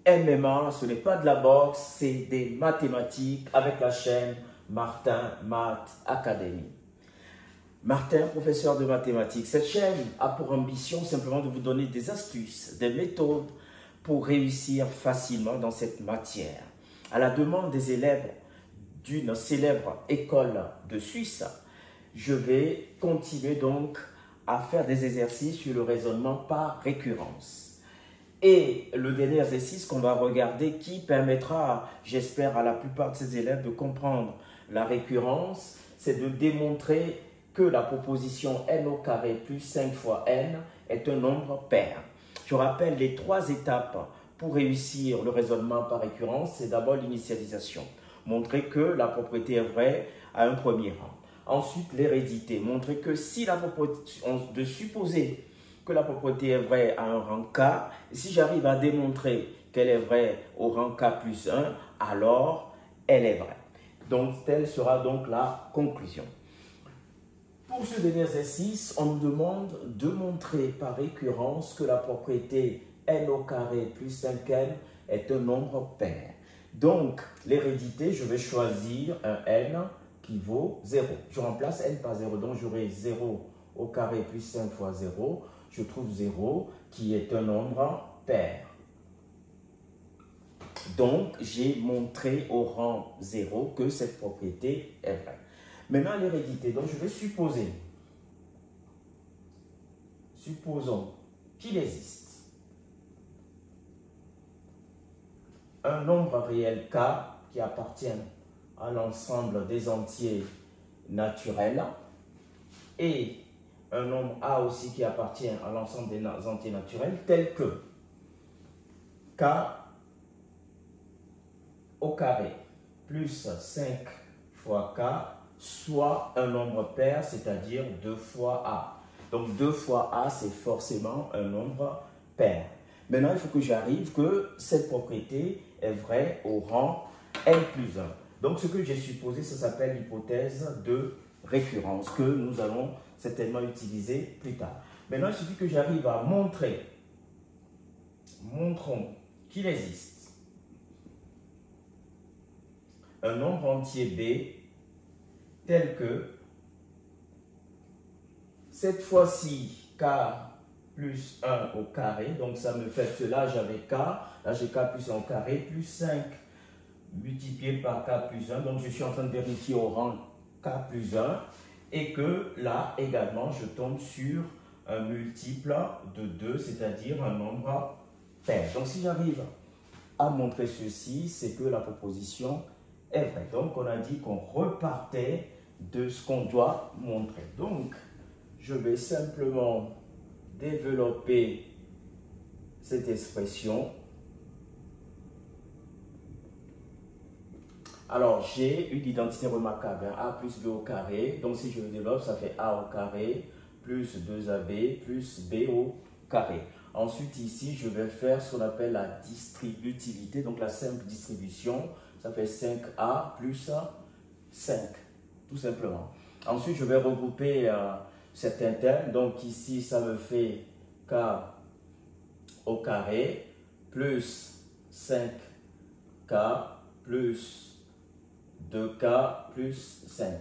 MMA, ce n'est pas de la boxe, c'est des mathématiques avec la chaîne Martin Math Academy. Martin, professeur de mathématiques. Cette chaîne a pour ambition simplement de vous donner des astuces, des méthodes pour réussir facilement dans cette matière. À la demande des élèves d'une célèbre école de Suisse, je vais continuer donc à faire des exercices sur le raisonnement par récurrence. Et le dernier exercice qu'on va regarder qui permettra, j'espère, à la plupart de ces élèves de comprendre la récurrence, c'est de démontrer que la proposition n au carré plus 5 fois n est un nombre pair. Je rappelle les 3 étapes pour réussir le raisonnement par récurrence. C'est d'abord l'initialisation, montrer que la propriété est vraie à un premier rang. Ensuite, l'hérédité, montrer que si la proposition, de supposer que la propriété est vraie à un rang k, si j'arrive à démontrer qu'elle est vraie au rang k plus 1, alors elle est vraie. Donc, telle sera donc la conclusion. Pour ce dernier exercice, on nous demande de montrer par récurrence que la propriété n au carré plus 5n est un nombre pair. Donc, l'hérédité, je vais choisir un n qui vaut 0. Je remplace n par 0, donc j'aurai 0 au carré plus 5 fois 0. Je trouve 0 qui est un nombre pair. Donc, j'ai montré au rang 0 que cette propriété est vraie. Maintenant, l'hérédité. Donc, je vais supposer. Supposons qu'il existe un nombre réel k qui appartient à l'ensemble des entiers naturels et un nombre a aussi qui appartient à l'ensemble des entiers naturels tel que k au carré plus 5 fois k soit un nombre pair, c'est-à-dire 2 fois a. Donc 2 fois a, c'est forcément un nombre pair. Maintenant, il faut que j'arrive que cette propriété est vraie au rang n plus 1. Donc ce que j'ai supposé, ça s'appelle l'hypothèse de récurrence que nous allons certainement utiliser plus tard. Maintenant, il suffit que j'arrive à montrer, montrons qu'il existe un nombre entier b tel que, cette fois-ci, k plus 1 au carré, donc ça me fait cela, j'avais k, là j'ai k plus 1 au carré, plus 5 multiplié par k plus 1, donc je suis en train de vérifier au rang k plus 1, et que là également je tombe sur un multiple de 2, c'est-à-dire un nombre pair. Donc si j'arrive à montrer ceci, c'est que la proposition est vraie. Donc on a dit qu'on repartait de ce qu'on doit montrer. Donc je vais simplement développer cette expression. Alors, j'ai une identité remarquable, a plus b au carré. Donc, si je le développe, ça fait a au carré plus 2ab plus b au carré. Ensuite, ici, je vais faire ce qu'on appelle la distributivité, donc la simple distribution. Ça fait 5a plus 5, tout simplement. Ensuite, je vais regrouper certains termes. Donc, ici, ça me fait k au carré plus 5k plus 2k plus 5.